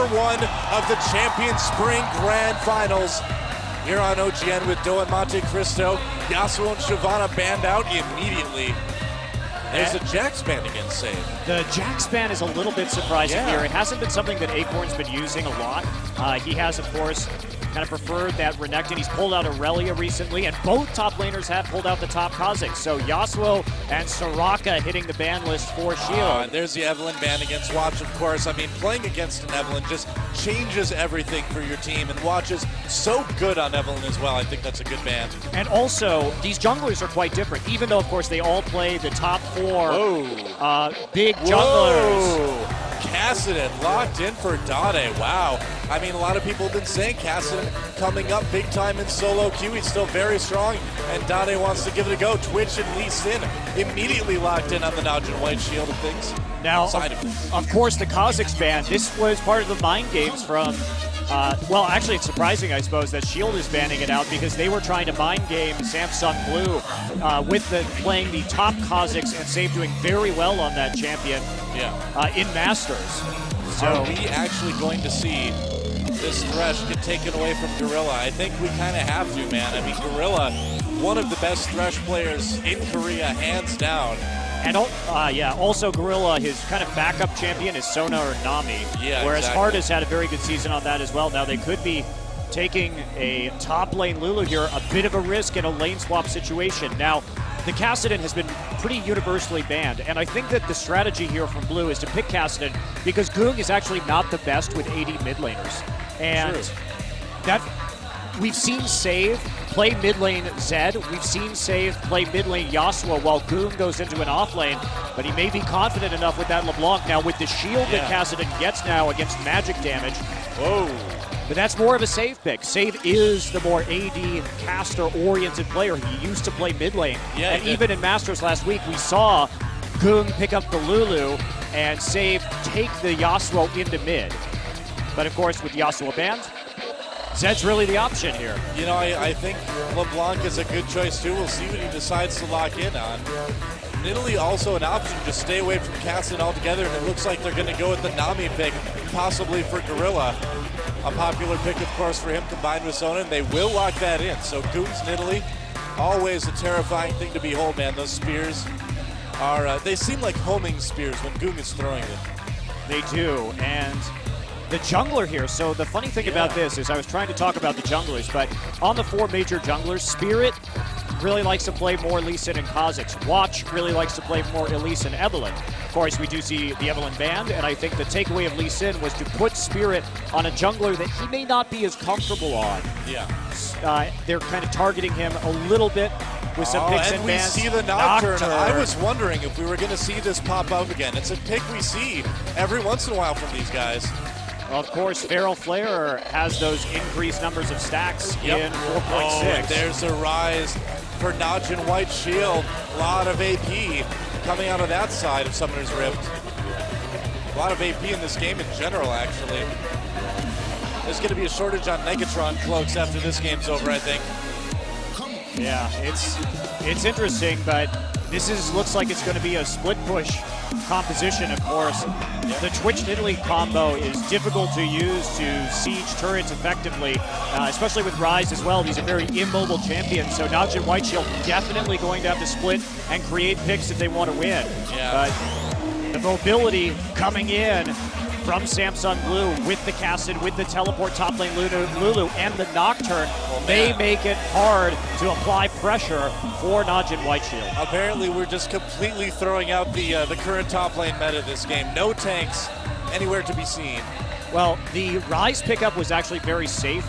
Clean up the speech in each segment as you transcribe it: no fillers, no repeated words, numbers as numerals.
number one of the Champion Spring Grand Finals. Here on OGN with Do and Monte Cristo. Yasuo and Shyvana banned out immediately. There's a Jax ban against Save. The Jax ban is a little bit surprising here. It hasn't been something that Acorn's been using a lot. He has, of course, kind of preferred that Renekton. He's pulled out Aurelia recently, and both top laners have pulled out the top Kha'Zix. So Yasuo and Soraka hitting the ban list for Shield. There's the Evelynn ban against Watch, of course. I mean, playing against an Evelynn just changes everything for your team, and Watch is so good on Evelynn as well. I think that's a good ban. And also, these junglers are quite different, even though, of course, they all play the top four big junglers. Whoa. Kassadin locked in for Dade. Wow. I mean, a lot of people have been saying Kassadin coming up big time in solo queue. He's still very strong, and Dade wants to give it a go. Twitch and Lee Sin immediately locked in on the NaJin White Shield of things. Now, of course, the Kha'Zix ban, this was part of the mind games from well, actually, it's surprising, I suppose, that Shield is banning it out because they were trying to mind game Samsung Blue with playing the top Kha'Zix and Save doing very well on that champion in Masters. So, are we actually going to see this Thresh get taken away from Gorilla? I think we kind of have to, man. I mean, Gorilla, one of the best Thresh players in Korea, hands down. And also Gorilla, his kind of backup champion is Sona or Nami. Yeah, whereas exactly. Hard has had a very good season on that as well. Now they could be taking a top lane Lulu here, a bit of a risk in a lane swap situation. Now, the Kassadin has been pretty universally banned, and I think that the strategy here from Blue is to pick Kassadin because Ggoong is actually not the best with AD mid laners. And that we've seen Save play mid lane Zed. We've seen Save play mid lane Yasuo while Ggoong goes into an off lane, but he may be confident enough with that LeBlanc. Now with the shield that Kassadin gets now against magic damage. Whoa. But that's more of a Save pick. Save is the more AD caster-oriented player. He used to play mid lane. And even in Masters last week, we saw Ggoong pick up the Lulu and Save take the Yasuo into mid. But of course, with Yasuo banned, Zed's really the option here. You know, I think LeBlanc is a good choice too. We'll see what he decides to lock in on. Nidalee also an option. Just stay away from Kassadin altogether, and it looks like they're going to go with the Nami pick, possibly for Gorilla. A popular pick, of course, for him combined with Sona, and they will lock that in. So Ggoong's Nidalee, always a terrifying thing to behold, man. Those spears are, they seem like homing spears when Ggoong is throwing them. They do, and the jungler here, so the funny thing about this is I was trying to talk about the junglers, but on the four major junglers, Spirit really likes to play more Lee Sin and Kha'Zix. Watch really likes to play more Elise and Evelynn. Of course, we do see the Evelynn banned, and I think the takeaway of Lee Sin was to put Spirit on a jungler that he may not be as comfortable on. They're kind of targeting him a little bit with some picks and bans. We see the Nocturne. I was wondering if we were going to see this pop up again. It's a pick we see every once in a while from these guys. Of course, Feral Flare has those increased numbers of stacks in 4.6. Oh, there's a rise for NaJin White Shield. A lot of AP coming out of that side of Summoner's Rift. A lot of AP in this game in general, actually. There's going to be a shortage on Negatron cloaks after this game's over, I think. Yeah, it's interesting, but this looks like it's going to be a split push composition, of course. The Twitch Nidalee combo is difficult to use to siege turrets effectively, especially with Ryze as well. These are very immobile champions, so NaJin White Shield definitely going to have to split and create picks if they want to win. But the mobility coming in from Samsung Blue with the Kassadin, with the teleport top lane Lulu, and the Nocturne may make it hard to apply pressure for NaJin White Shield. Apparently, we're just completely throwing out the current top lane meta this game. No tanks anywhere to be seen. Well, the Ryze pickup was actually very safe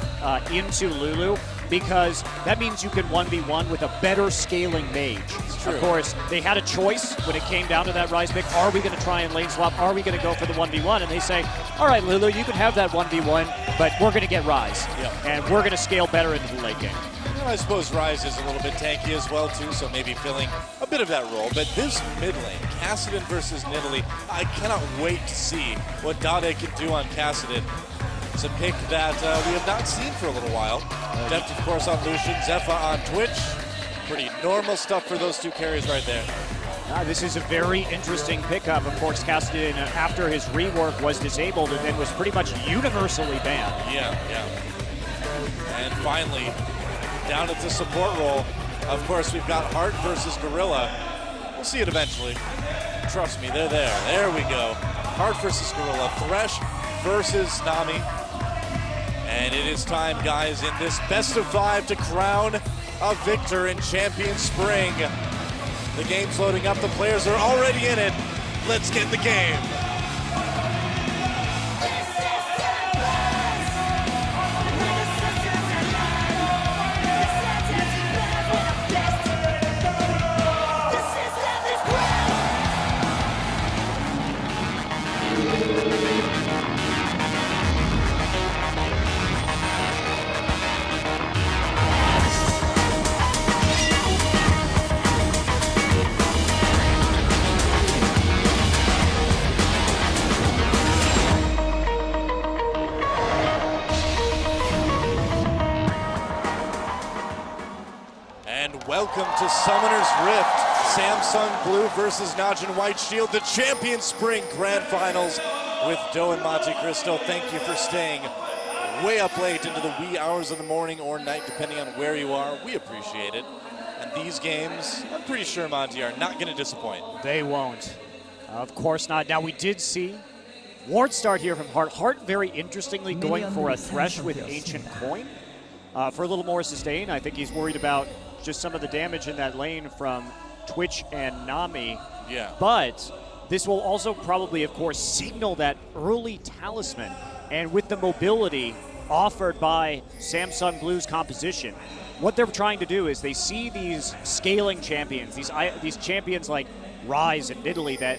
into Lulu because that means you can 1v1 with a better scaling mage. Of course, they had a choice when it came down to that Ryze pick. Are we going to try and lane swap? Are we going to go for the 1v1? And they say, all right, Lulu, you can have that 1v1, but we're going to get Ryze. And we're going to scale better into the late game. Well, I suppose Ryze is a little bit tanky as well, too, so maybe filling a bit of that role. But this mid lane, Kassadin versus Nidalee, I cannot wait to see what Dade can do on Kassadin. It's a pick that we have not seen for a little while. Deft, of course, on Lucian, Zefa on Twitch. Pretty normal stuff for those two carries right there. This is a very interesting pickup. Of course, Cassidy, after his rework, was disabled and then was pretty much universally banned. Yeah. And finally, down at the support role, of course, we've got Hart versus Gorilla. We'll see it eventually. Trust me, they're there. There we go. Hart versus Gorilla. Thresh versus Nami. And it is time, guys, in this best of 5 to crown a victor in Champion Spring. The game's loading up. The players are already in it. Let's get the game. Welcome to Summoner's Rift. Samsung Blue versus NaJin White Shield, the Champion Spring Grand Finals with Doe and Monte Cristo. Thank you for staying way up late into the wee hours of the morning or night, depending on where you are. We appreciate it. And these games, I'm pretty sure, Monty, are not going to disappoint. They won't. Of course not. Now, we did see Ward start here from Hart. Hart, very interestingly, going for a Thresh with Ancient Coin for a little more sustain. I think he's worried about just some of the damage in that lane from Twitch and Nami. Yeah. But this will also probably, of course, signal that early talisman. And with the mobility offered by Samsung Blue's composition, what they're trying to do is they see these scaling champions, these champions like Ryze and Nidalee that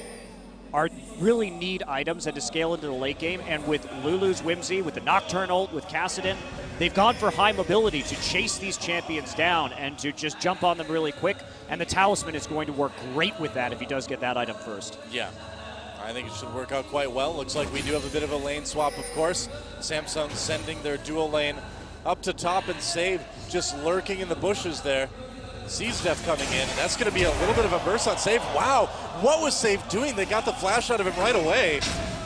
really need items and to scale into the late game. And with Lulu's Whimsy, with the Nocturne ult, with Kassadin, they've gone for high mobility to chase these champions down and to just jump on them really quick. And the Talisman is going to work great with that if he does get that item first. Yeah, I think it should work out quite well. Looks like we do have a bit of a lane swap, of course. Samsung sending their dual lane up to top, and Save just lurking in the bushes there. Sees Deft coming in, and that's going to be a little bit of a burst on Save. Wow, what was Save doing? They got the flash out of him right away.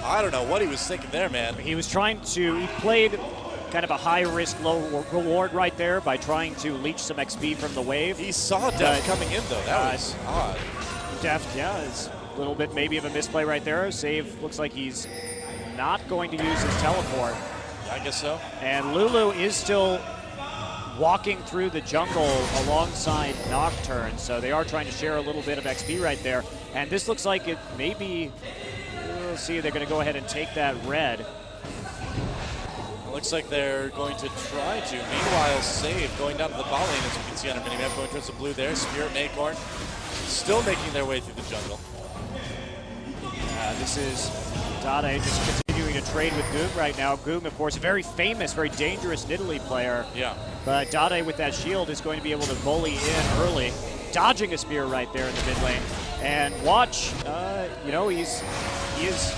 I don't know what he was thinking there, man. He played kind of a high-risk, low-reward right there by trying to leech some XP from the wave. He saw Deft coming in, though. That was odd. Deft, yeah, is a little bit maybe of a misplay right there. Save looks like he's not going to use his teleport. I guess so. And Lulu is still walking through the jungle alongside Nocturne, so they are trying to share a little bit of XP right there. And this looks like it may be, we'll see, they're going to go ahead and take that red. It looks like they're going to try to. Meanwhile, Save going down to the bot lane, as you can see on our minimap, going towards the blue there. Spirit and Acorn still making their way through the jungle. This is Dade just continuing to trade with Ggoong right now. Ggoong, of course, a very famous, very dangerous Nidalee player. Yeah. But Dade with that shield is going to be able to bully in early, dodging a spear right there in the mid lane. And watch, he is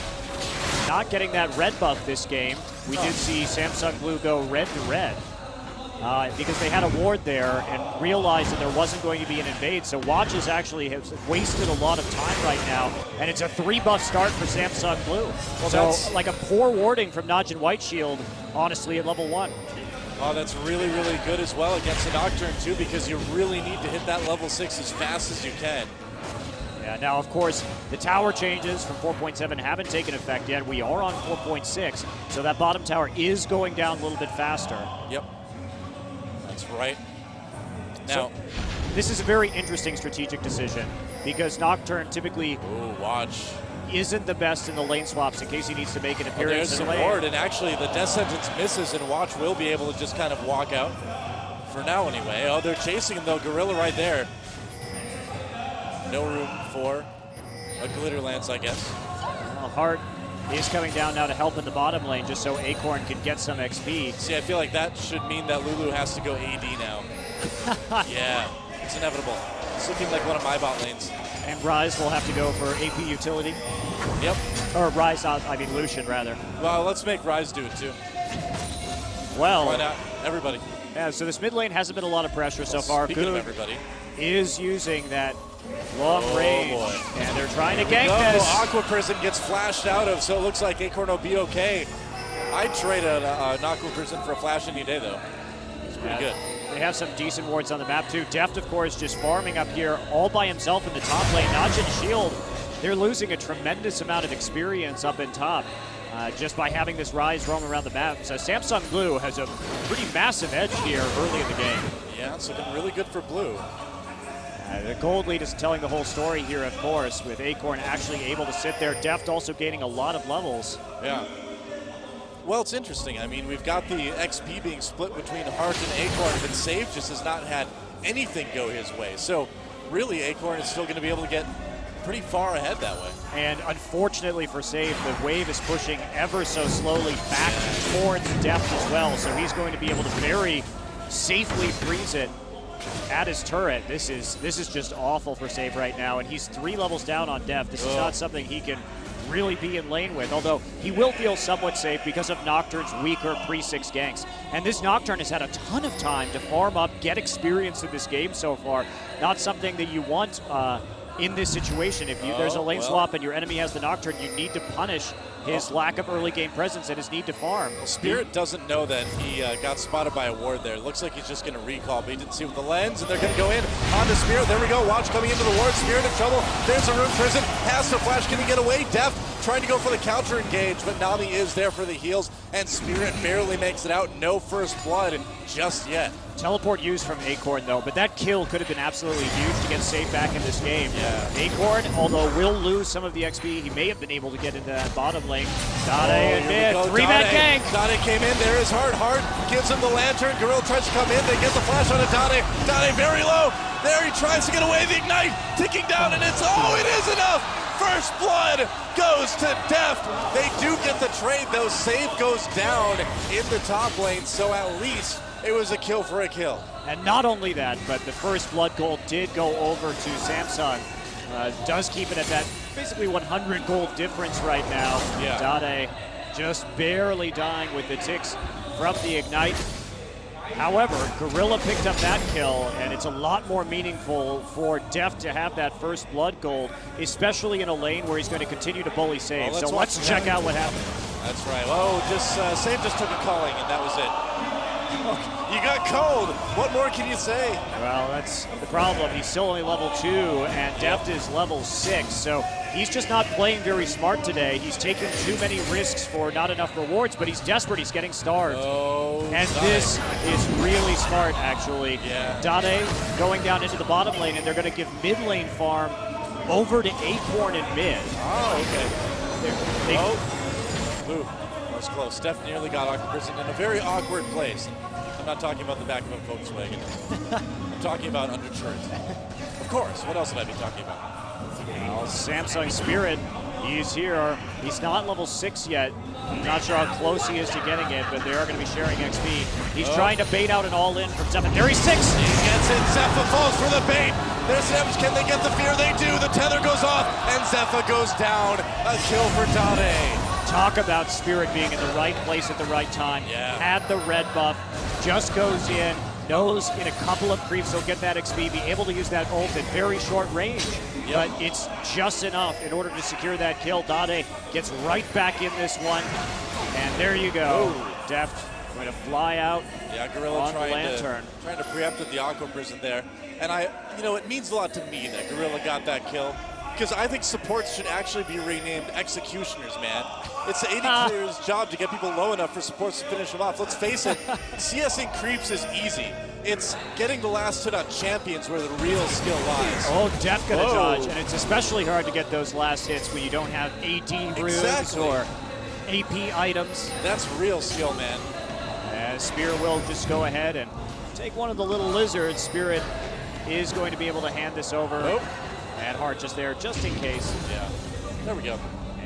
not getting that red buff this game. We did see Samsung Blue go red to red because they had a ward there and realized that there wasn't going to be an invade. So Watch has wasted a lot of time right now, and it's a 3-buff start for Samsung Blue. Well, so like a poor warding from NaJin White Shield, honestly, at level 1. Oh, that's really, really good as well against the Nocturne, too, because you really need to hit that level 6 as fast as you can. Yeah, now, of course, the tower changes from 4.7 haven't taken effect yet. We are on 4.6, so that bottom tower is going down a little bit faster. Yep, that's right. Now, so, this is a very interesting strategic decision because Nocturne typically isn't the best in the lane swaps in case he needs to make an appearance there's in the some lane. ward, and actually the Death Sentence misses, and Watch will be able to just kind of walk out for now anyway. Oh, they're chasing him, though. Gorilla right there. No room for a Glitter Lance, I guess. Well, Hart is coming down now to help in the bottom lane just so Acorn can get some XP. See, I feel like that should mean that Lulu has to go AD now. Yeah, it's inevitable. It's looking like one of my bot lanes. And Ryze will have to go for AP utility. Yep. Or Ryze, I mean Lucian, rather. Well, let's make Ryze do it, too. Well. Why not? Everybody. Yeah, so this mid lane hasn't been a lot of pressure so far. Speaking of Ggoong everybody, is using that Long range, boy. and they're trying to gank No, this. Aqua Prison gets flashed out of, so it looks like Acorn will be okay. I'd trade an Aqua Prison for a flash any day, though. It's pretty good. They have some decent wards on the map, too. Deft, of course, just farming up here all by himself in the top lane. NaJin Shield, they're losing a tremendous amount of experience up in top just by having this Rise roam around the map. So Samsung Blue has a pretty massive edge here early in the game. Yeah, it's looking really good for Blue. The gold lead is telling the whole story here, of course, with Acorn actually able to sit there. Deft also gaining a lot of levels. Yeah. Well, it's interesting. I mean, we've got the XP being split between Heart and Acorn, but Save just has not had anything go his way. So, really, Acorn is still going to be able to get pretty far ahead that way. And unfortunately for Save, the wave is pushing ever so slowly back towards Deft as well. So he's going to be able to very safely freeze it at his turret. This is just awful for Save right now, and he's 3 levels down on Deft. This is not something he can really be in lane with, although he will feel somewhat safe because of Nocturne's weaker pre-6 ganks. And this Nocturne has had a ton of time to farm up, get experience in this game so far. Not something that you want in this situation. If there's a lane swap and your enemy has the Nocturne, you need to punish his lack of early game presence and his need to farm. Well, Spirit doesn't know that he got spotted by a ward there. It looks like he's just going to recall, but he didn't see with the lens, and they're going to go in onto Spirit. There we go. Watch coming into the ward. Spirit in trouble. There's a Rune Prison. Has to flash. Can he get away? Deft trying to go for the counter engage, but Nami is there for the heals, and Spirit barely makes it out. No first blood just yet. Teleport used from Acorn, though, but that kill could have been absolutely huge to get Save back in this game. Yeah. Acorn, although will lose some of the XP, he may have been able to get into that bottom lane. Dade in mid, 3-man gank. Dade came in, there is Heart. Heart gives him the lantern. Gorilla tries to come in, they get the flash on Dade. Dade very low. There he tries to get away, the ignite ticking down, and it's, it is enough. First blood goes to Deft. They do get the trade, though. Save goes down in the top lane, so at least it was a kill for a kill. And not only that, but the first blood gold did go over to Samsung. Does keep it at that basically 100 gold difference right now. Yeah. Dade just barely dying with the ticks from the ignite. However, Gorilla picked up that kill, and it's a lot more meaningful for Deft to have that first blood gold, especially in a lane where he's going to continue to bully Save. So let's check out what happened. That's right. Save just took a calling, and that was it. You got cold. What more can you say? Well, that's the problem. He's still only level 2, and Deft is level 6, so he's just not playing very smart today. He's taking too many risks for not enough rewards, but he's desperate. He's getting starved. And this is really smart, actually. Yeah. Dade going down into the bottom lane, and they're going to give mid lane farm over to Acorn in mid. Ooh, that was close. Deft nearly got Aqua Prison in a very awkward place. I'm not talking about the back of a Volkswagen. I'm talking about undershirt. Of course, what else would I be talking about? Well, Samsung Spirit, he's here. He's not level 6 yet. I'm not sure how close he is to getting it, but they are going to be sharing XP. He's trying to bait out an all-in from Zefa. There he's 6! He gets it. Zefa falls for the bait. There's Ems. Can they get the fear? They do. The tether goes off, and Zefa goes down. A kill for Dade. Talk about Spirit being in the right place at the right time. Yeah. Had the red buff, just goes in, knows in a couple of creeps he'll get that XP, be able to use that ult at very short range. But it's just enough in order to secure that kill. Dade gets right back in this one, and there you go. Deft going to fly out. Yeah, Gorilla on Lantern. trying to preempt the Aqua Prison there. And it means a lot to me that Gorilla got that kill, because I think supports should actually be renamed executioners, man. It's the AD player's job to get people low enough for supports to finish them off. Let's face it, CSing creeps is easy. It's getting the last hit on champions where the real skill lies. Deft gonna dodge, and it's especially hard to get those last hits when you don't have AD runes or AP items. That's real skill, man. And Spirit will just go ahead and take one of the little lizards. Spirit is going to be able to hand this over. And Heart just there, just in case. Yeah, there we go.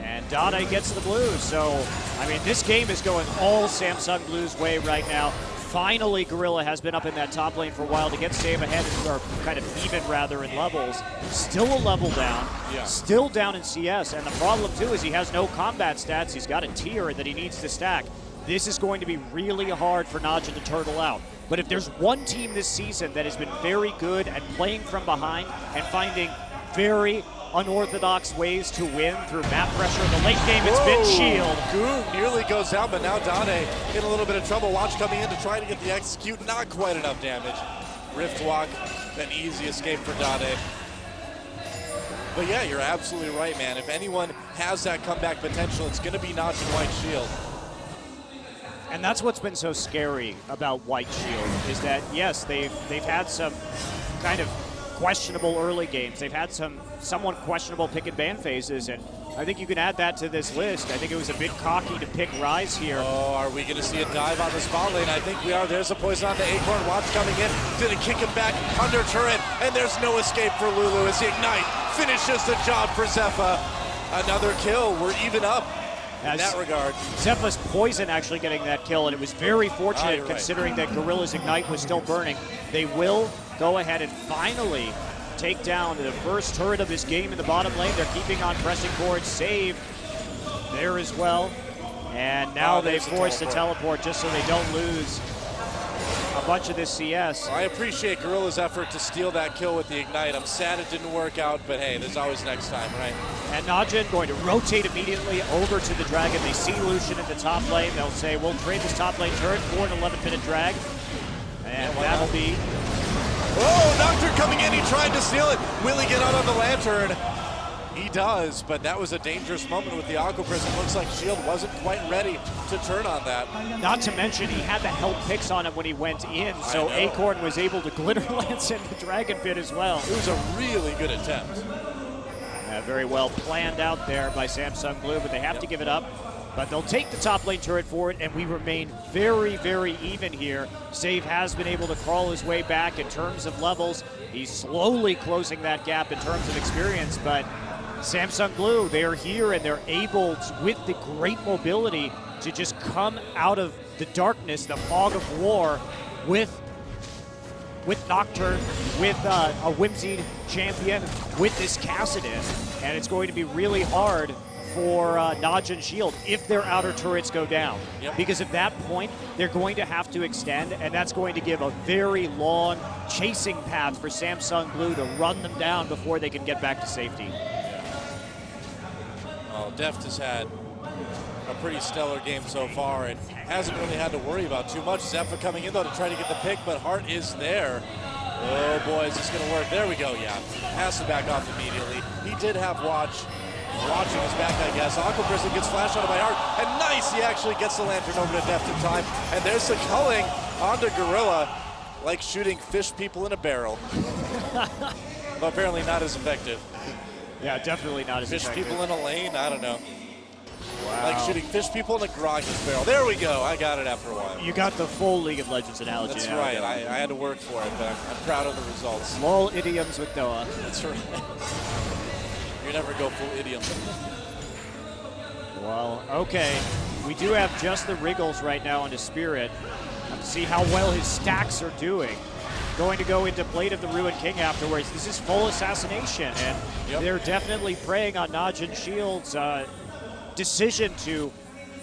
And Dade gets the blues. So, I mean, this game is going all Samsung Blues way right now. Finally, Gorilla has been up in that top lane for a while to get Save ahead, or kind of even rather in levels. Still a level down, still down in CS, and the problem too is he has no combat stats. He's got a tier that he needs to stack. This is going to be really hard for NaJin to turtle out. But if there's one team this season that has been very good at playing from behind and finding very unorthodox ways to win through map pressure. In the late game, it's been Shield. Ggoong nearly goes down, but now Dade in a little bit of trouble. Watch coming in to try to get the execute. Not quite enough damage. Rift Walk, an easy escape for Dade. But yeah, you're absolutely right, man. If anyone has that comeback potential, it's going to be NaJin White Shield. And that's what's been so scary about White Shield, is that, yes, they've had some kind of questionable early games. They've had some somewhat questionable pick and ban phases, and I think you can add that to this list. I think it was a bit cocky to pick Rise here. Oh, are we going to see a dive on the spot lane? I think we are. There's a poison on the Acorn. Watch coming in. Didn't kick him back under turret, and there's no escape for Lulu as the Ignite finishes the job for Zefa. Another kill. We're even up in that regard. Zefa's poison actually getting that kill, and it was very fortunate considering that Gorilla's Ignite was still burning. They will go ahead and finally take down the first turret of this game in the bottom lane. They're keeping on pressing forward. Save there as well. And now they force the teleport just so they don't lose a bunch of this CS. I appreciate Gorilla's effort to steal that kill with the Ignite. I'm sad it didn't work out, but hey, there's always next time, right? And NaJin going to rotate immediately over to the Dragon. They see Lucian in the top lane. They'll say, we'll trade this top lane turret for an 11-minute drag. And that'll be... Oh, Nocturne coming in. He tried to steal it. Will he get out on the Lantern? He does, but that was a dangerous moment with the Aqua Prism. Looks like Shield wasn't quite ready to turn on that. Not to mention he had the help picks on him when he went in, so Acorn was able to glitter lance in the Dragon Pit as well. It was a really good attempt. Very well planned out there by Samsung Blue, but they have to give it up. But they'll take the top lane turret forward, and we remain very, very even here. Save has been able to crawl his way back in terms of levels. He's slowly closing that gap in terms of experience, but Samsung Blue, they're here and they're able to, with the great mobility, to just come out of the darkness, the fog of war, with Nocturne, with a Whimsy champion, with this Kassadin, and it's going to be really hard for NaJin Shield if their outer turrets go down. Because at that point, they're going to have to extend, and that's going to give a very long chasing path for Samsung Blue to run them down before they can get back to safety. Well, Deft has had a pretty stellar game so far and hasn't really had to worry about too much. Zefa coming in, though, to try to get the pick, but Hart is there. Oh, boy, is this going to work? There we go, yeah. Has to back off immediately. He did have watching his back, I guess. Aqua Prism gets flashed out of my Hart, and nice! He actually gets the Lantern over to Deft in time, and there's the culling onto Gorilla, like shooting fish people in a barrel. But apparently not as effective. Yeah, definitely not as effective. Fish people in a lane? I don't know. Wow. Like shooting fish people in a garage's barrel. There we go. I got it after a while. You got the full League of Legends analogy. That's right. I had to work for it, but I'm proud of the results. Lol idioms with Noah. That's right. You never go full idiom. Well, okay. We do have just the Wriggles right now into Spirit. Let's see how well his stacks are doing. Going to go into Blade of the Ruined King afterwards. This is full assassination, and they're definitely preying on NaJin Shield's decision to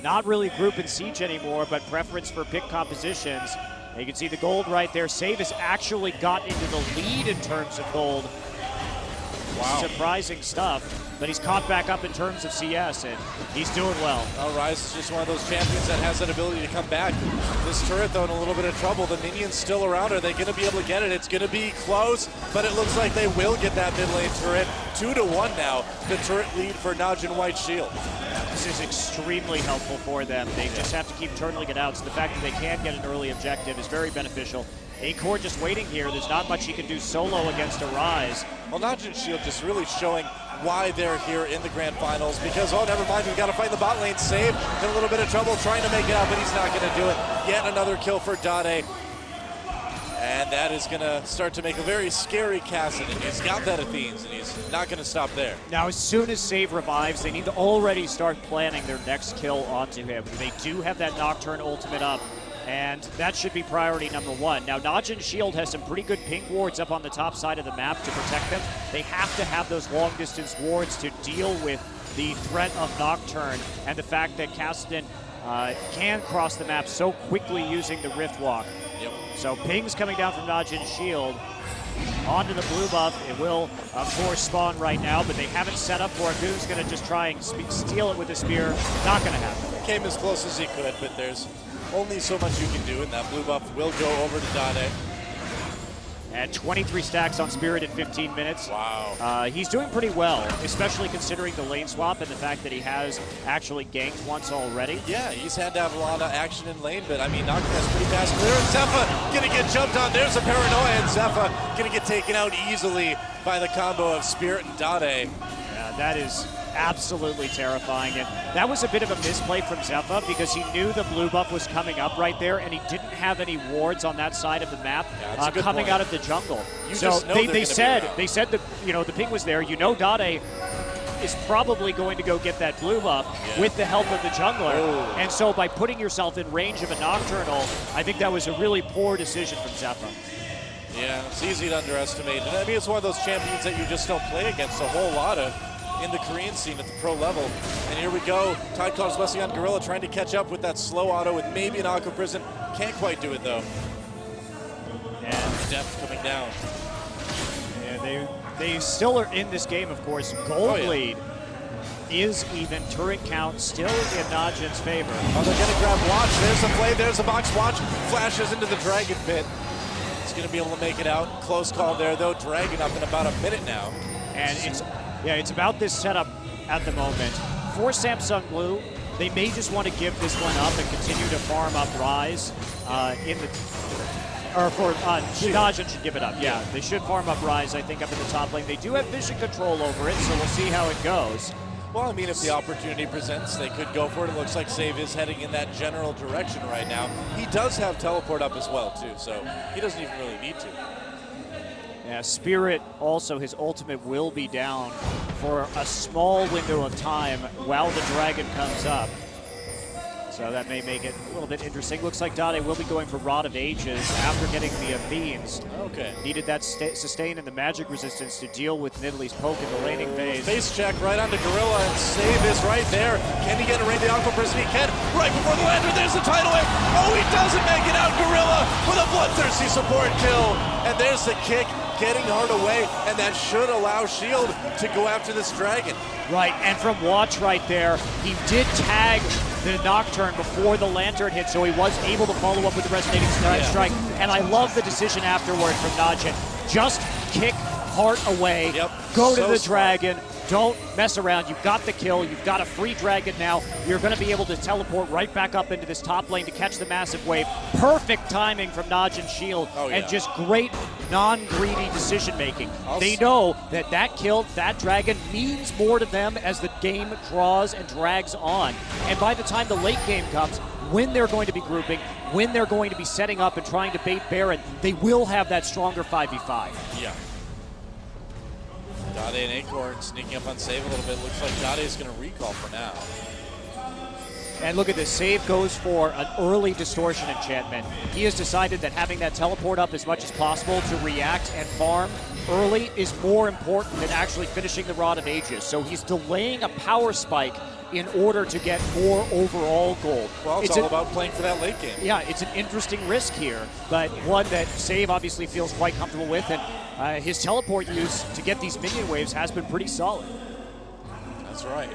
not really group and siege anymore, but preference for pick compositions. You can see the gold right there. Save has actually got into the lead in terms of gold. Wow. Surprising stuff. But he's caught back up in terms of CS, and he's doing well. Rise is just one of those champions that has that ability to come back. This turret, though, in a little bit of trouble. The minion's still around. Are they going to be able to get it? It's going to be close, but it looks like they will get that mid lane turret. 2-1 now, the turret lead for NaJin White Shield. This is extremely helpful for them. They just have to keep turtling it out, so the fact that they can get an early objective is very beneficial. Acorn just waiting here. There's not much he can do solo against a Rise. Well, NaJin Shield just really showing why they're here in the grand finals, because, oh, never mind, we've got to fight in the bot lane. Save in a little bit of trouble trying to make it out, but he's not going to do it. Yet another kill for Dade. And that is going to start to make a very scary Kassadin. He's got that Athenes, and he's not going to stop there. Now, as soon as Save revives, they need to already start planning their next kill onto him. They do have that Nocturne ultimate up, and that should be priority number one. Now, NaJin Shield has some pretty good pink wards up on the top side of the map to protect them. They have to have those long-distance wards to deal with the threat of Nocturne and the fact that Kassadin can cross the map so quickly using the Rift Walk. So pings coming down from NaJin Shield. onto the blue buff. It will, of course, spawn right now, but they haven't set up for it. Ggoong's going to just try and steal it with the spear. Not going to happen. Came as close as he could, but there's only so much you can do, and that blue buff will go over to Dade. And 23 stacks on Spirit in 15 minutes. Wow. He's doing pretty well, especially considering the lane swap and the fact that he has actually ganked once already. Yeah, he's had to have a lot of action in lane, but I mean, Nocturne has pretty fast clearance. Zefa gonna get jumped on. There's a paranoia, and Zefa gonna get taken out easily by the combo of Spirit and Dade. Yeah, that is absolutely terrifying. And that was a bit of a misplay from Zefa because he knew the blue buff was coming up right there, and he didn't have any wards on that side of the map coming out of the jungle. So they said that, you know, the ping was there. You know, Dade is probably going to go get that blue buff with the help of the jungler. Oh. And so by putting yourself in range of a Nocturnal, I think that was a really poor decision from Zefa. Yeah, it's easy to underestimate. And I mean, it's one of those champions that you just don't play against a whole lot of in the Korean scene at the pro level. And here we go. Tidecaller's blessing on Gorilla, trying to catch up with that slow auto with maybe an Aqua Prison. Can't quite do it though. And Deft coming down. Yeah, they still are in this game, of course. Gold lead is even. Turret count still in NaJin's favor. Oh, they're gonna grab Watch. There's a play, there's a box. Watch flashes into the Dragon Pit. He's gonna be able to make it out. Close call there though. Dragon up in about a minute now. And it's about this setup at the moment. For Samsung Blue, they may just want to give this one up and continue to farm up Rise NaJin should give it up. Yeah, they should farm up Rise, I think, up in the top lane. They do have vision control over it, so we'll see how it goes. Well, I mean, if the opportunity presents, they could go for it. It looks like Save is heading in that general direction right now. He does have teleport up as well, too, so he doesn't even really need to. Yeah, Spirit also, his ultimate will be down for a small window of time while the dragon comes up. So that may make it a little bit interesting. Looks like Dade will be going for Rod of Ages after getting the beams. Okay. Needed that sustain and the magic resistance to deal with Nidalee's poke in the laning phase. Face check right onto Gorilla, and Save is right there. Can he get a range the Aqua Prison? He can. Right before the lantern, there's the tidal wave. Oh, he doesn't make it out. Gorilla with a bloodthirsty support kill. And there's the kick, getting hard away, and that should allow Shield to go after this dragon. Right, and from Watch right there, he did tag the Nocturne before the Lantern hit, so he was able to follow up with the Resonating Strike. And I love the decision afterward from NaJin. Just kick Heart away, go to the dragon, don't mess around. You've got the kill, you've got a free dragon now. You're going to be able to teleport right back up into this top lane to catch the massive wave. Perfect timing from NaJin Shield, and just great non-greedy decision making. They know that that kill, that dragon, means more to them as the game draws and drags on. And by the time the late game comes, when they're going to be grouping, when they're going to be setting up and trying to bait Baron, they will have that stronger 5v5. Yeah. Dade and Acorn sneaking up on Save a little bit. Looks like Dade's going to recall for now. And look at this, Save goes for an early distortion enchantment. He has decided that having that teleport up as much as possible to react and farm early is more important than actually finishing the Rod of Ages. So he's delaying a power spike in order to get more overall gold. Well, it's all about playing for that late game. Yeah, it's an interesting risk here, but one that Save obviously feels quite comfortable with, and his teleport use to get these minion waves has been pretty solid. That's right.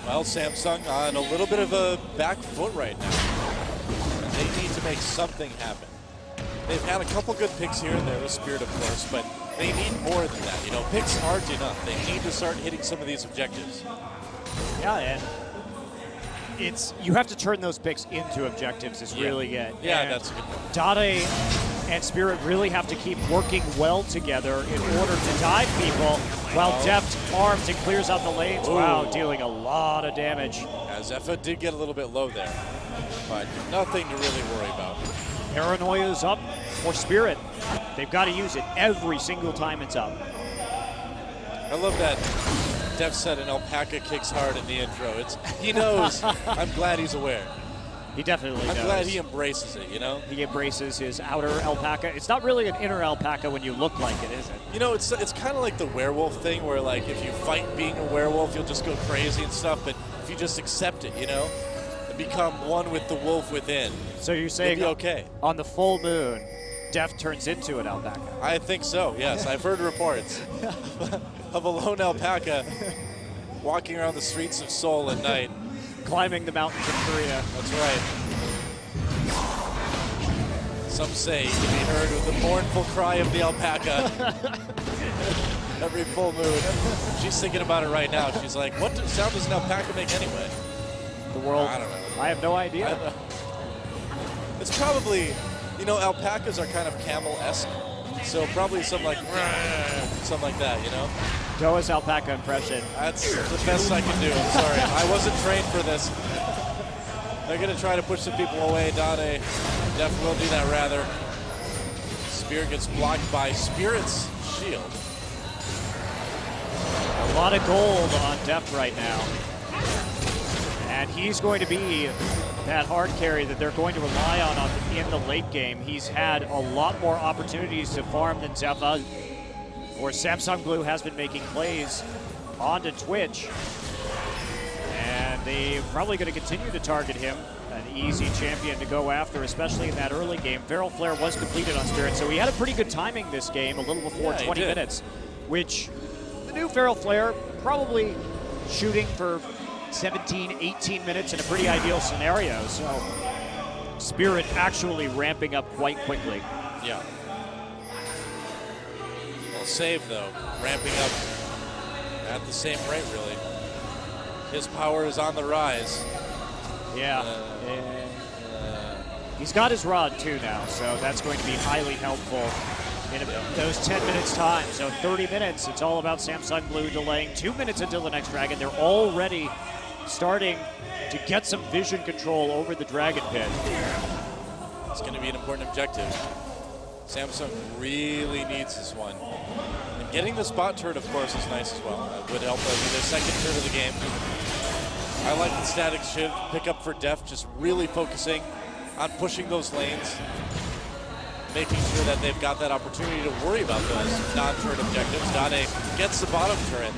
Well, Samsung on a little bit of a back foot right now. They need to make something happen. They've had a couple good picks here and there with Spirit, of course, but they need more than that. You know, picks aren't enough. They need to start hitting some of these objectives. Yeah, and you have to turn those picks into objectives is really it. Yeah, and that's a good point. Dade and Spirit really have to keep working well together in order to dive people while Deft farms and clears out the lanes. Ooh. Wow, dealing a lot of damage. Zefa did get a little bit low there, but nothing to really worry about. Paranoia is up for Spirit. They've got to use it every single time it's up. I love that Deft said an alpaca kicks hard in the intro. He knows. I'm glad he's aware. He definitely knows. I'm glad he embraces it, you know? He embraces his outer alpaca. It's not really an inner alpaca when you look like it, is it? You know, it's kind of like the werewolf thing where, like, if you fight being a werewolf, you'll just go crazy and stuff, but if you just accept it, you know, and become one with the wolf within, so you're saying you'll be okay. On the full moon, Deft turns into an alpaca. I think so, yes. I've heard reports of a lone alpaca walking around the streets of Seoul at night. Climbing the mountains of Korea. That's right. Some say he can be heard with the mournful cry of the alpaca every full moon. She's thinking about it right now. She's like, what sound does an alpaca make anyway? The world, I don't know. I have no idea. It's probably, you know, alpacas are kind of camel-esque, so probably something like that, you know? Doa's alpaca impression. That's the best I can do. I'm sorry. I wasn't trained for this. They're going to try to push some people away. Dade Deft will do that rather. Spear gets blocked by Spirit's shield. A lot of gold on Deft right now. And he's going to be that hard carry that they're going to rely on in the late game. He's had a lot more opportunities to farm than Zefa, or Samsung Blue has been making plays onto Twitch. And they're probably going to continue to target him. An easy champion to go after, especially in that early game. Feral Flare was completed on Spirit, so he had a pretty good timing this game, a little before 20 minutes, which the new Feral Flare probably shooting for 17, 18 minutes in a pretty ideal scenario. So Spirit actually ramping up quite quickly. Yeah. Well, Save, though, ramping up at the same rate, really. His power is on the rise. Yeah. He's got his rod, too, now, so that's going to be highly helpful in those 10 minutes time. So 30 minutes, it's all about Samsung Blue delaying 2 minutes until the next Dragon. They're already starting to get some vision control over the Dragon Pit. It's going to be an important objective. Samsung really needs this one. And getting the spot turret, of course, is nice as well. It would help be their second turret of the game. I like the static shift pickup for Deft, just really focusing on pushing those lanes, making sure that they've got that opportunity to worry about those non-turret objectives. Dade gets the bottom turret.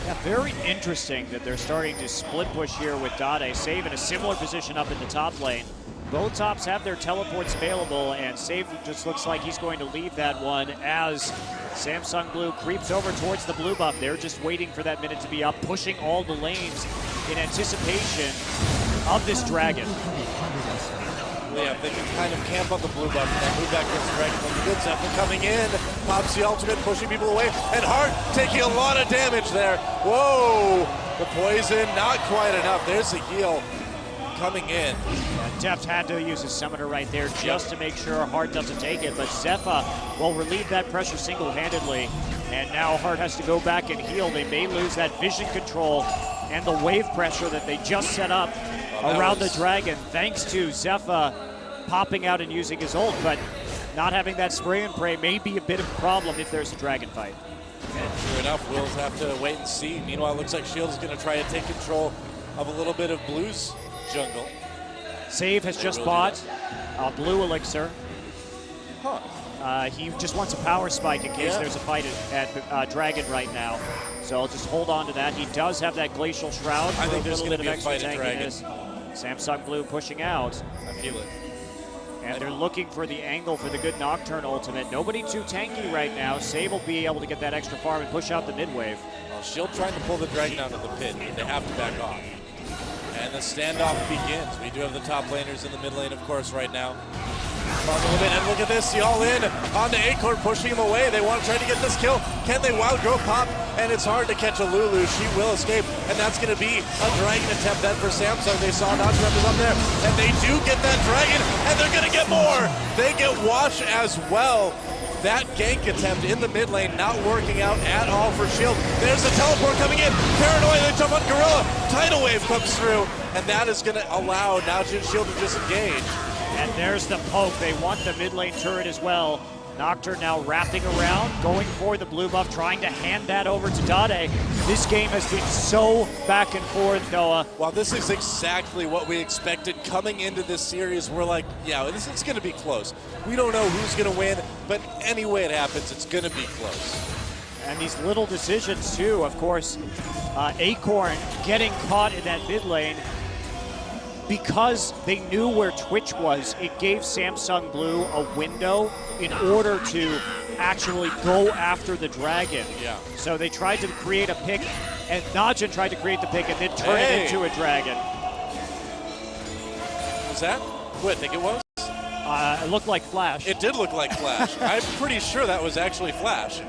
Yeah, very interesting that they're starting to split push here with Dade. Save in a similar position up in the top lane. Both tops have their teleports available, and Save just looks like he's going to leave that one as Samsung Blue creeps over towards the blue buff. They're just waiting for that minute to be up, pushing all the lanes in anticipation of this Dragon. Yeah, they can kind of camp on the blue buff and then move back towards the Dragon. But the good Zefa coming in, pops the ultimate, pushing people away, and Hart taking a lot of damage there. Whoa! The poison, not quite enough. There's the heal coming in. Yeah, Deft had to use his summoner right there just to make sure Hart doesn't take it, but Zefa will relieve that pressure single-handedly, and now Hart has to go back and heal. They may lose that vision control and the wave pressure that they just set up around the Dragon, thanks to Zefa popping out and using his ult, but not having that spray and pray may be a bit of a problem if there's a Dragon fight. And sure enough, we'll have to wait and see. Meanwhile, it looks like Shield is going to try to take control of a little bit of Blue's jungle. Save has just bought a blue elixir. Huh. He just wants a power spike in case there's a fight at Dragon right now. So I'll just hold on to that. He does have that Glacial Shroud for I think a there's little going bit to be of a extra fight at Dragon. tankiness. Samsung Blue pushing out. I feel it. And they're looking for the angle for the good Nocturne ultimate. Nobody too tanky right now. Save will be able to get that extra farm and push out the mid wave. Well, Shield trying to pull the Dragon out of the pit. They have to back off. And the standoff begins. We do have the top laners in the mid lane, of course, right now. A little bit, and look at this, the all-in on the Acorn, pushing him away. They want to try to get this kill. Can they wild growth pop? And it's hard to catch a Lulu. She will escape, and that's going to be a Dragon attempt then for Samsung. They saw NaJin is up there, and they do get that Dragon, and they're going to get more. They get Watch as well. That gank attempt in the mid lane not working out at all for Shield. There's the teleport coming in. Paranoia, they jump on Gorilla. Tidal Wave comes through, and that is going to allow NaJin Shield to disengage. And there's the poke. They want the mid lane turret as well. Nocturne now wrapping around, going for the blue buff, trying to hand that over to Dade. This game has been so back and forth, Noah. Well, this is exactly what we expected coming into this series. We're like, yeah, it's going to be close. We don't know who's going to win, but any way it happens, it's going to be close. And these little decisions, too, of course. Acorn getting caught in that mid lane. because they knew where Twitch was, it gave Samsung Blue a window in order to actually go after the Dragon. Yeah. So they tried to create a pick, and NaJin tried to create the pick and then turn it into a Dragon. Was that who I think it was? It looked like Flash. It did look like Flash. I'm pretty sure that was actually Flash.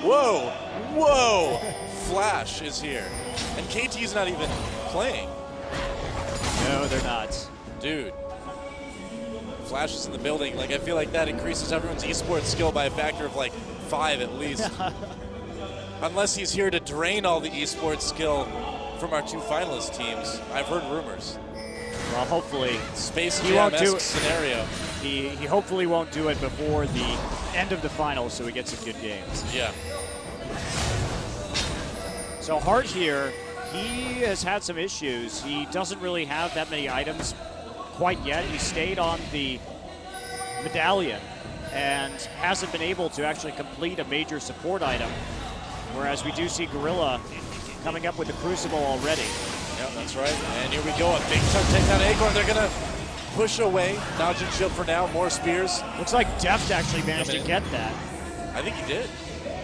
Whoa, whoa, Flash is here. And KT's not even playing. No, they're not. Dude, Flash is in the building. Like, I feel like that increases everyone's esports skill by a factor of like 5 at least. Unless he's here to drain all the esports skill from our 2 finalist teams. I've heard rumors. Well, hopefully. Space He won't do Jam-esque it. scenario. He hopefully won't do it before the end of the finals, so we get some good games. Yeah. So Hart here, he has had some issues. He doesn't really have that many items quite yet. He stayed on the medallion and hasn't been able to actually complete a major support item, whereas we do see Gorilla coming up with the Crucible already. Yeah, that's right. And here we go. A big chunk takedown Acorn. They're going to push away. NaJin Shield for now. More spears. Looks like Deft actually managed to get that. I think he did.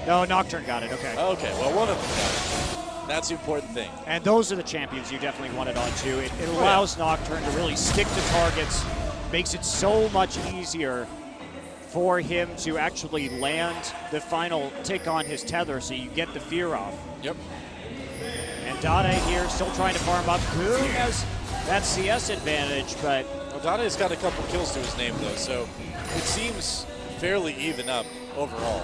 No, Nocturne got it. Okay. Okay, well, one of them got it. That's the important thing. And those are the champions you definitely want it on too. It allows Nocturne to really stick to targets, makes it so much easier for him to actually land the final tick on his tether so you get the fear off. Yep. And Dade here still trying to farm up. Ggoong has that CS advantage, but... Well, Dade's got a couple kills to his name, though, so it seems fairly even up overall.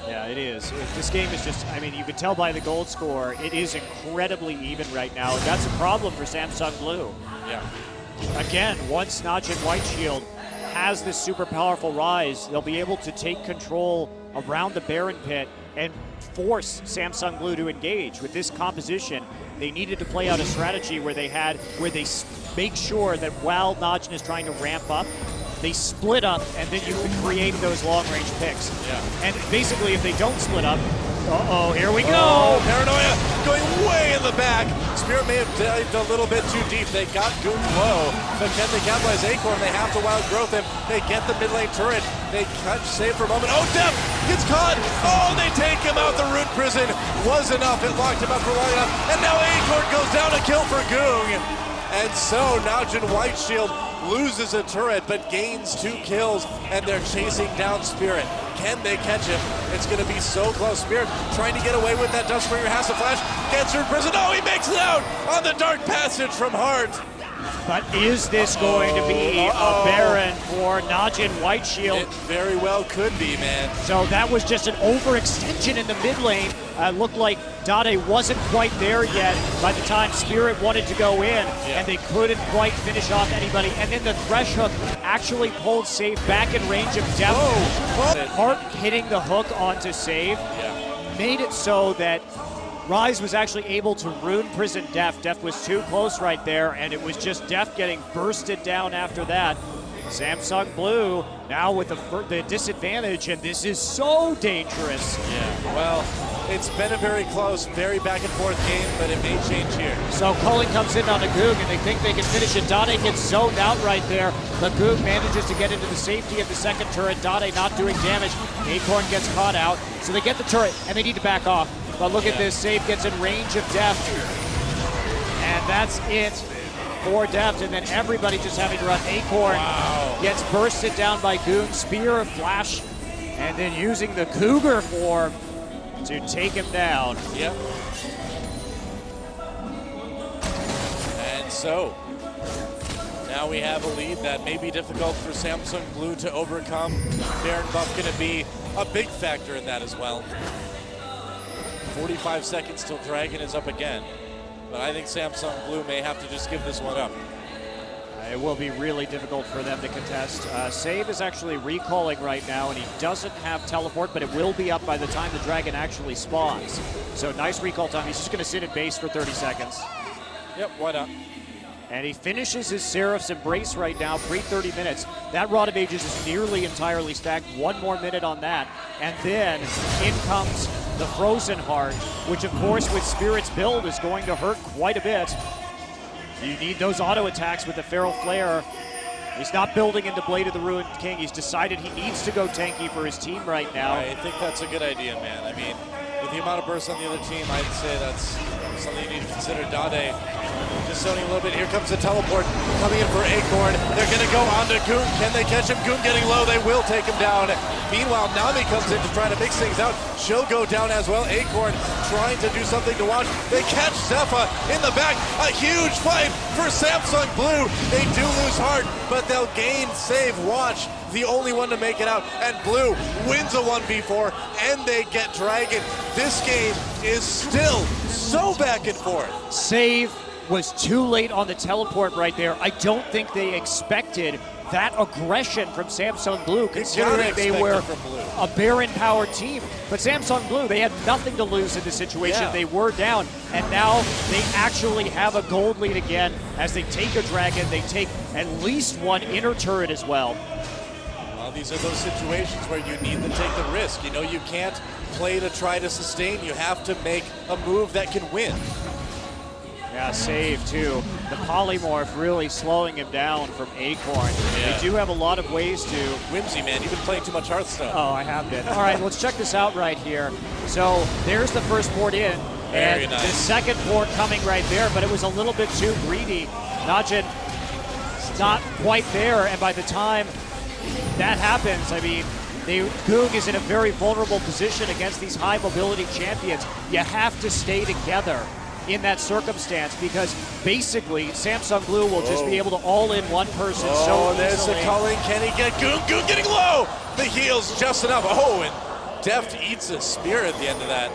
Yeah, it is. This game is just, I mean, you can tell by the gold score, it is incredibly even right now. And that's a problem for Samsung Blue. Yeah. Again, once NaJin White Shield has this super powerful rise, they'll be able to take control around the Baron Pit and force Samsung Blue to engage. With this composition, they needed to play out a strategy where they make sure that while NaJin is trying to ramp up, they split up, and then you can create those long-range picks. Yeah. And basically, if they don't split up, here we go! Oh, Paranoia going way in the back. Spirit may have dived a little bit too deep. They got Ggoong low, but can they capitalize Acorn? They have to wild growth him. They get the mid lane turret. They catch save for a moment. Oh, Deft gets caught. Oh, they take him out. The Rune Prison was enough. It locked him up for long enough. And now Acorn goes down, a kill for Ggoong. And so NaJin White Shield loses a turret but gains 2 kills, and they're chasing down Spirit. Can they catch him? It's going to be so close. Spirit trying to get away with that. Dustbringer has a flash. Gets her in prison. Oh, he makes it out on the dark passage from Hart. But is this going to be a Baron for NaJin White Shield? It very well could be, man. So that was just an overextension in the mid lane. Looked like Dade wasn't quite there yet by the time Spirit wanted to go in, and they couldn't quite finish off anybody. And then the Thresh Hook actually pulled Save back in range of Deft. Hart hitting the hook onto Save made it so that Rise was actually able to Rune Prison Deft. Deft was too close right there, and it was just Deft getting bursted down after that. Samsung Blue now with the disadvantage, and this is so dangerous. Yeah, well, it's been a very close, very back and forth game, but it may change here. So Culling comes in on a Ggoong, and they think they can finish it. Dade gets zoned out right there, but Ggoong manages to get into the safety of the second turret. Dade not doing damage. Acorn gets caught out, so they get the turret, and they need to back off. But look at this, Save gets in range of Deft. And that's it for Deft, and then everybody just having to run. Acorn gets bursted down by Ggoong, Spear, Flash, and then using the Cougar form to take him down. Yep. And so, now we have a lead that may be difficult for Samsung Blue to overcome. Baron buff going to be a big factor in that as well. 45 seconds till Dragon is up again. But I think Samsung Blue may have to just give this one up. It will be really difficult for them to contest. Save is actually recalling right now, and he doesn't have teleport, but it will be up by the time the Dragon actually spawns. So nice recall time. He's just going to sit at base for 30 seconds. Yep, why not? And he finishes his Seraph's Embrace right now, pre-30 minutes. That Rod of Ages is nearly entirely stacked. 1 more minute on that. And then in comes the Frozen Heart, which of course with Spirit's build is going to hurt quite a bit. You need those auto attacks with the Feral Flare. He's not building into Blade of the Ruined King. He's decided he needs to go tanky for his team right now. I think that's a good idea, man. I mean, with the amount of bursts on the other team, I'd say that's something you need to consider. Dade just zoning a little bit. Here comes the teleport coming in for Acorn. They're going to go on to Ggoong. Can they catch him? Ggoong getting low. They will take him down. Meanwhile, Nami comes in to try to mix things out. She'll go down as well. Acorn trying to do something to watch. They catch Zefa in the back. A huge fight for Samsung Blue. They do lose heart, but they'll gain save. Watch, the only one to make it out. And Blue wins a 1v4, and they get Dragon. This game is still so back and forth. Save was too late on the teleport right there. I don't think they expected that aggression from Samsung Blue, considering they were a Baron power team. But Samsung Blue, they had nothing to lose in this situation. Yeah. They were down, and now they actually have a gold lead again as they take a Dragon. They take at least one inner turret as well. Well, these are those situations where you need to take the risk. You know, you can't play to try to sustain. You have to make a move that can win. Yeah, save too. The polymorph really slowing him down from Acorn. Yeah. They do have a lot of ways to. Whimsy, man, you've been playing too much Hearthstone. Oh, I have been. All right, let's check this out right here. So there's the first port in, Very and nice. the second port coming right there, but it was a little bit too greedy. NaJin not quite there, and by the time that happens, I mean, Ggoong is in a very vulnerable position against these high mobility champions. You have to stay together in that circumstance, because basically Samsung Blue will just be able to all in one person so there's easily. the calling. Can he get Ggoong? Ggoong getting low. The heals just enough. Oh, and Deft eats a spear at the end of that.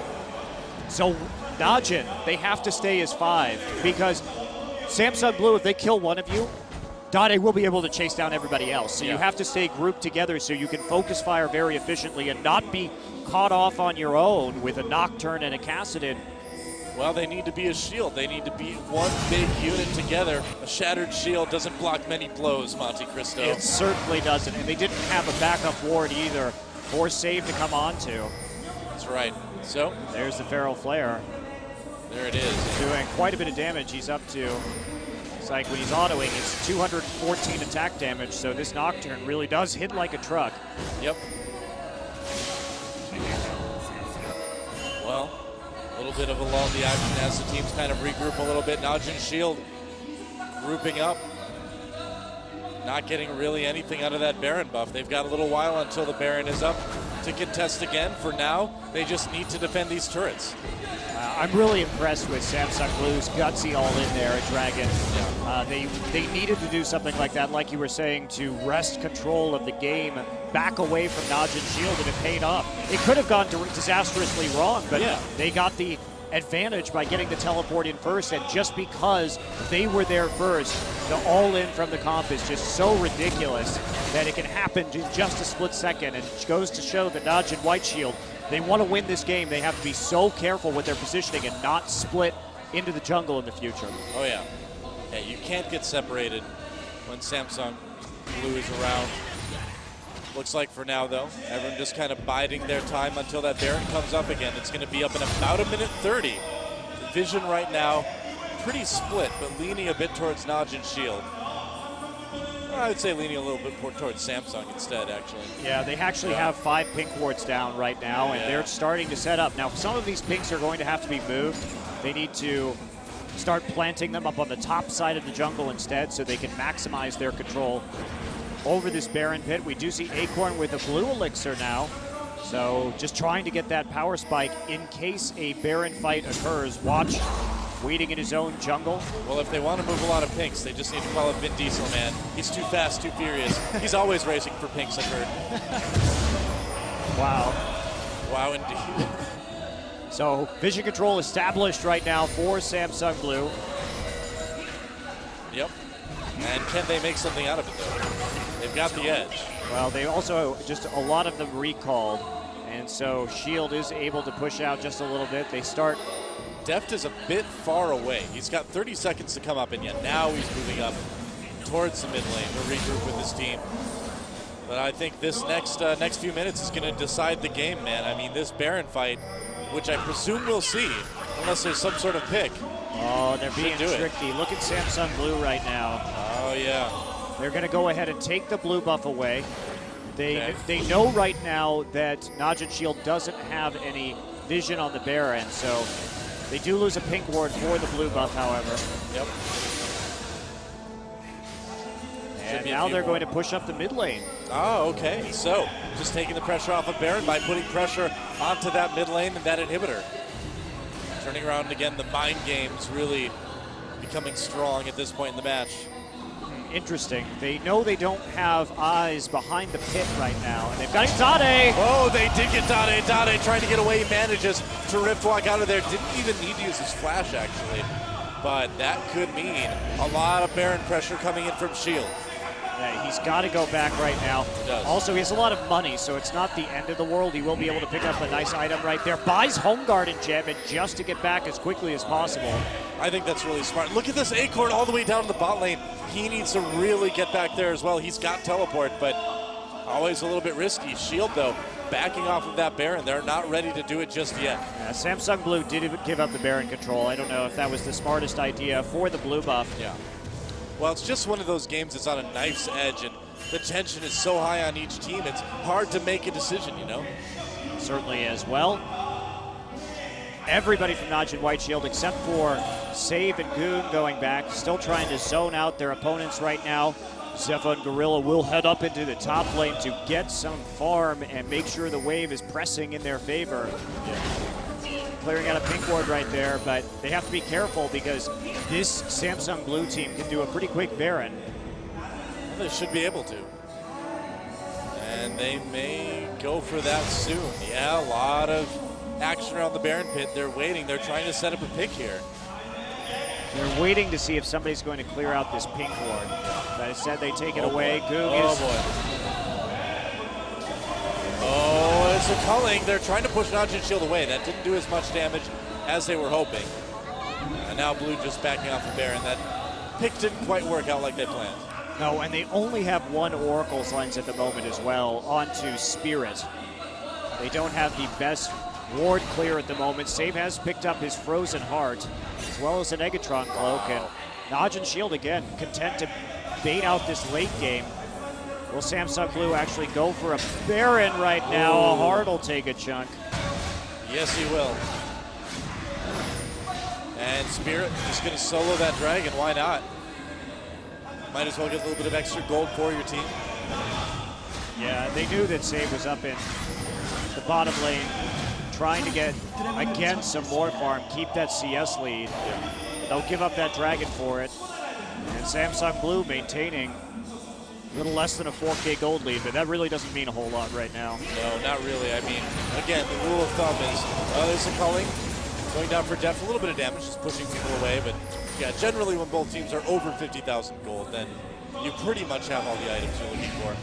So NaJin, they have to stay as 5, because Samsung Blue, if they kill one of you, Dade will be able to chase down everybody else. So you have to stay grouped together so you can focus fire very efficiently and not be caught off on your own with a Nocturne and a Cassidon. Well, they need to be a shield. They need to be one big unit together. A shattered shield doesn't block many blows, Monte Cristo. It certainly doesn't, and they didn't have a backup ward either for save to come on to. That's right. So There's the Feral Flare. there it is. Doing quite a bit of damage. He's up to, it's like when he's autoing, it's 214 attack damage, so this Nocturne really does hit like a truck. Yep. Well, a little bit of a lull in the action as the teams kind of regroup a little bit. NaJin Shield grouping up. Not getting really anything out of that Baron buff. They've got a little while until the Baron is up to contest again. For now, they just need to defend these turrets. I'm really impressed with Samsung Blue's gutsy all in there at Dragon. They needed to do something like that, like you were saying, to wrest control of the game, back away from NaJin Shield, and it paid off. It could have gone disastrously wrong, but they got the advantage by getting the teleport in first, and just because they were there first, the all-in from the comp is just so ridiculous that it can happen in just a split second, and it goes to show that NaJin White Shield, they want to win this game. They have to be so careful with their positioning and not split into the jungle in the future. Oh yeah. Yeah, you can't get separated when Samsung Blue is around. Looks like for now, though, everyone just kind of biding their time until that Baron comes up again. It's going to be up in about 1:30. The vision right now, pretty split, but leaning a bit towards NaJin Shield. I would say leaning a little bit more towards Samsung instead, actually. Yeah, they actually have 5 pink wards down right now, and they're starting to set up. Now, some of these pinks are going to have to be moved. They need to start planting them up on the top side of the jungle instead so they can maximize their control over this Baron pit. We do see Acorn with a blue elixir now. So just trying to get that power spike in case a Baron fight occurs. Watch, waiting in his own jungle. Well, if they want to move a lot of pinks, they just need to call up Vin Diesel, man. He's too fast, too furious. He's always racing for pinks, I've heard. Wow. Wow, indeed. So vision control established right now for Samsung Blue. Yep. And can they make something out of it, though? They've got the edge. Well, they also, just a lot of them recalled, and so Shield is able to push out just a little bit. They start. Deft is a bit far away. He's got 30 seconds to come up, and yet now he's moving up towards the mid lane to regroup with his team. But I think this next few minutes is going to decide the game, man. I mean, this Baron fight, which I presume we'll see, unless there's some sort of pick, Oh, they're being do it. tricky. Look at Samsung Blue right now. Oh, yeah. They're going to go ahead and take the blue buff away. They know right now that NaJin Shield doesn't have any vision on the Baron, so they do lose a pink ward for the blue buff, however. Yep. And now they're going to push up the mid lane. Oh, okay. So, just taking the pressure off of Baron by putting pressure onto that mid lane and that inhibitor. Turning around again, the mind games really becoming strong at this point in the match. Interesting. They know they don't have eyes behind the pit right now, and they've got Dade. Oh, they did get Dade. Dade trying to get away. He manages to rift walk out of there. Didn't even need to use his flash, actually. But that could mean a lot of Baron pressure coming in from Shield. Yeah, he's got to go back right now. He does. Also, he has a lot of money, so it's not the end of the world. He will be able to pick up a nice item right there. Buys Home Guard and Gem, and just to get back as quickly as possible. I think that's really smart. Look at this Acorn all the way down to the bot lane. He needs to really get back there as well. He's got teleport, but always a little bit risky. Shield, though, backing off of that Baron. They're not ready to do it just yet. Yeah, Samsung Blue did give up the Baron control. I don't know if that was the smartest idea for the blue buff. Yeah. Well, it's just one of those games that's on a knife's edge, and the tension is so high on each team, it's hard to make a decision, you know? Certainly is. Well, everybody from NaJin White Shield except for Save and Ggoong going back, still trying to zone out their opponents right now. Zefa and Gorilla will head up into the top lane to get some farm and make sure the wave is pressing in their favor. Yeah. Clearing out a pink ward right there, but they have to be careful because this Samsung Blue team can do a pretty quick Baron. Well, they should be able to. And they may go for that soon. Yeah, a lot of action around the Baron pit. They're waiting. They're trying to set up a pick here. They're waiting to see if somebody's going to clear out this pink ward. But instead they take it away. Ggoong is... Oh, it's a culling. They're trying to push NaJin Shield away. That didn't do as much damage as they were hoping. And now Blue just backing off the Baron. That pick didn't quite work out like they planned. No, and they only have one Oracle's lens at the moment as well, onto Spirit. They don't have the best ward clear at the moment. Save has picked up his Frozen Heart, as well as an Negatron Cloak, and NaJin Shield again, content to bait out this late game. Will Samsung Blue actually go for a Baron right now? A Heart will take a chunk. Yes, he will. And Spirit just going to solo that dragon. Why not? Might as well get a little bit of extra gold for your team. Yeah, they knew that Save was up in the bottom lane, trying to get, again, some more farm, keep that CS lead. Yeah. They'll give up that dragon for it. And Samsung Blue maintaining a little less than a 4K gold lead, but that really doesn't mean a whole lot right now. No, not really. I mean, again, the rule of thumb is there's a culling, going down for Deft, a little bit of damage, just pushing people away, but yeah, generally when both teams are over 50,000 gold, then you pretty much have all the items you're looking for.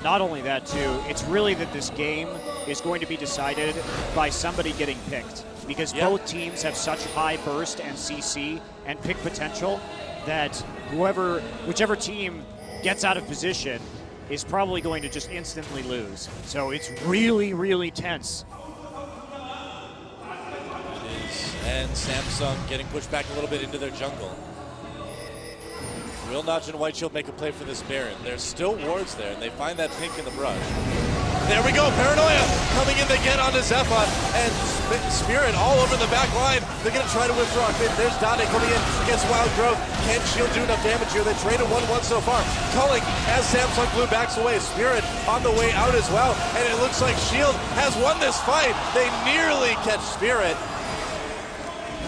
Not only that, too, it's really that this game is going to be decided by somebody getting picked, because both teams have such high burst and CC and pick potential that whichever team gets out of position is probably going to just instantly lose. So it's really, really tense. It is. And Samsung getting pushed back a little bit into their jungle. Will NaJin White Shield make a play for this Baron? There's still wards there, and they find that pink in the brush. There we go, Paranoia coming in, they get onto Zefa, and Spirit all over the back line. They're gonna try to withdraw. There's Dade coming in against Wild Growth. Can Shield do enough damage here? They traded 1-1 so far. Culling as Samsung Blue backs away. Spirit on the way out as well, and it looks like Shield has won this fight. They nearly catch Spirit.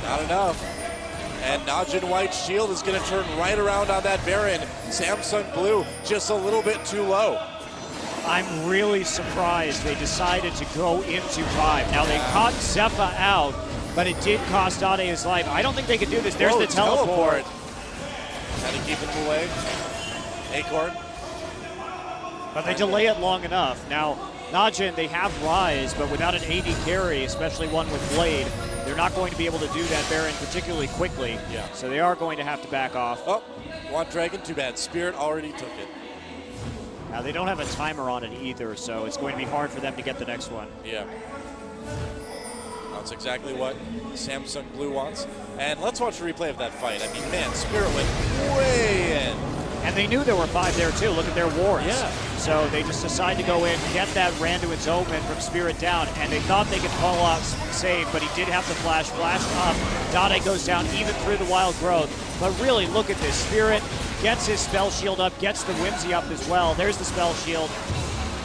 Not enough. And NaJin White Shield is gonna turn right around on that Baron. Samsung Blue just a little bit too low. I'm really surprised they decided to go into 5. Now, they caught Zefa out, but it did cost Dade his life. I don't think they could do this. There's the teleport. Trying to keep him away. Acorn. But they delay it long enough. Now, NaJin, they have Rise, but without an AD carry, especially one with Blade, they're not going to be able to do that Baron particularly quickly. Yeah. So they are going to have to back off. Oh, want Dragon? Too bad. Spirit already took it. Now, they don't have a timer on it either, so it's going to be hard for them to get the next one. Yeah. That's exactly what Samsung Blue wants. And let's watch a replay of that fight. I mean, man, Spirit went way in. And they knew there were 5 there too. Look at their wards. Yeah. So they just decided to go in, get that Randuin's Omen from Spirit down, and they thought they could call out save, but he did have the flash up. Dade goes down even through the wild growth. But really, look at this. Spirit gets his spell shield up, gets the Whimsy up as well. There's the spell shield.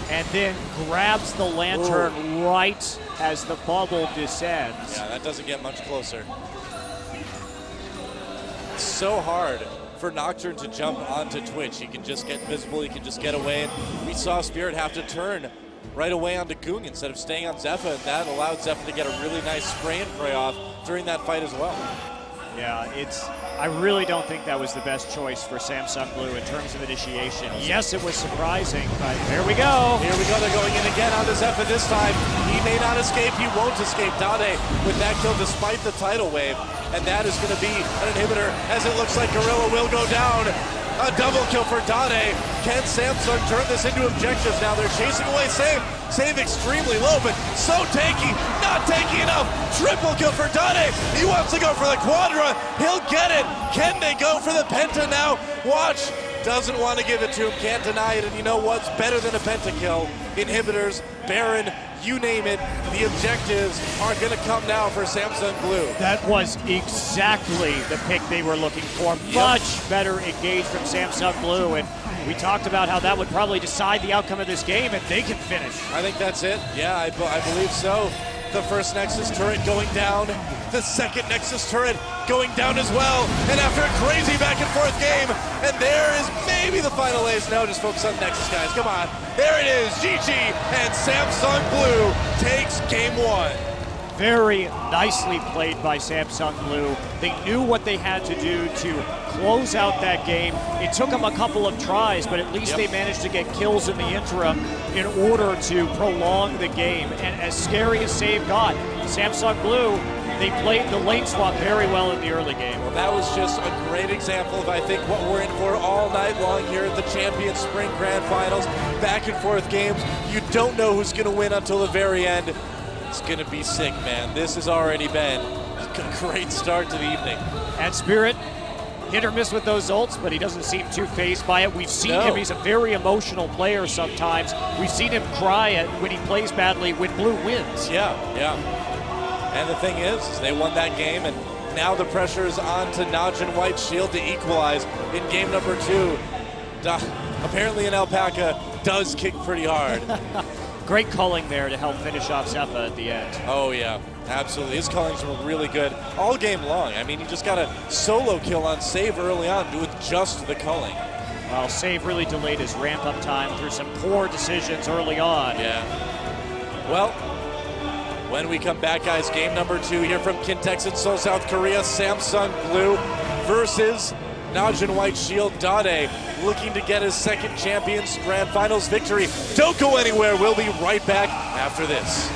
And then grabs the lantern right as the bubble descends. Yeah, that doesn't get much closer. It's so hard for Nocturne to jump onto Twitch. He can just get visible, he can just get away. And we saw Spirit have to turn right away onto Ggoong instead of staying on Zefa, and that allowed Zefa to get a really nice spray and pray off during that fight as well. Yeah, I really don't think that was the best choice for Samsung Blue in terms of initiation. Yes, it was surprising, but here we go. Here we go, they're going in again onto Zefa this time. He may not escape, he won't escape. Dade with that kill despite the tidal wave. And that is going to be an inhibitor as it looks like Gorilla will go down. A double kill for Dade. Can Samsung turn this into objectives now? They're chasing away Save. Save extremely low, but so tanky. Not tanky enough. Triple kill for Dade. He wants to go for the Quadra. He'll get it. Can they go for the Penta now? Watch. Doesn't want to give it to him. Can't deny it. And you know what's better than a Penta kill? Inhibitors, Baron, you name it, the objectives are going to come now for Samsung Blue. That was exactly the pick they were looking for. Much better engaged from Samsung Blue, and we talked about how that would probably decide the outcome of this game if they can finish. I think that's it. Yeah, I believe so. The first Nexus turret going down, the second Nexus turret going down as well, and after a crazy back and forth game, and there is maybe the final ace. No, just focus on Nexus, guys, come on. There it is, GG, and Samsung Blue takes game 1. Very nicely played by Samsung Blue. They knew what they had to do to close out that game. It took them a couple of tries, but at least they managed to get kills in the interim in order to prolong the game. And as scary as Save got, Samsung Blue, they played the lane swap very well in the early game. Well, that was just a great example of, I think, what we're in for all night long here at the Champions Spring Grand Finals. Back and forth games. You don't know who's going to win until the very end. It's going to be sick, man. This has already been a great start to the evening. And Spirit, hit or miss with those ults, but he doesn't seem too fazed by it. We've seen him, he's a very emotional player sometimes. We've seen him cry when he plays badly when Blue wins. Yeah. And the thing is they won that game, and now the pressure is on to NaJin White Shield to equalize in game number 2. Apparently an Alpaca does kick pretty hard. Great culling there to help finish off Zefa at the end. Oh yeah, absolutely. His cullings were really good all game long. I mean, he just got a solo kill on Save early on with just the culling. Well, Save really delayed his ramp-up time through some poor decisions early on. Yeah. Well, when we come back, guys, game number 2 here from Kintex in Seoul, South Korea. Samsung Blue versus NaJin White Shield. Dade looking to get his second Champions Grand Finals victory. Don't go anywhere. We'll be right back after this.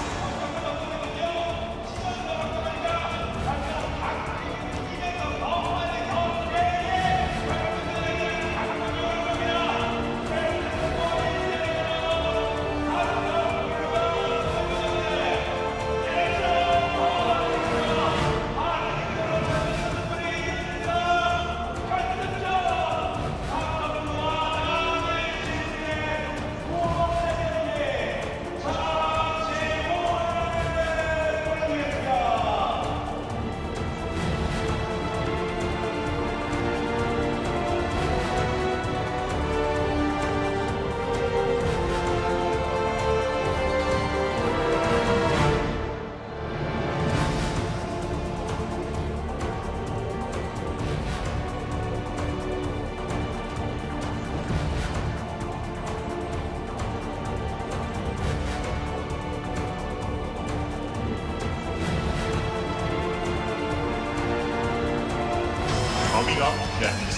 Coming up next,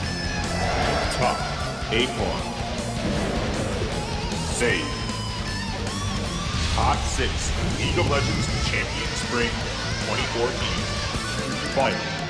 top Acorn, Dade, Hot 6 League of Legends Champion Spring 2014 Final.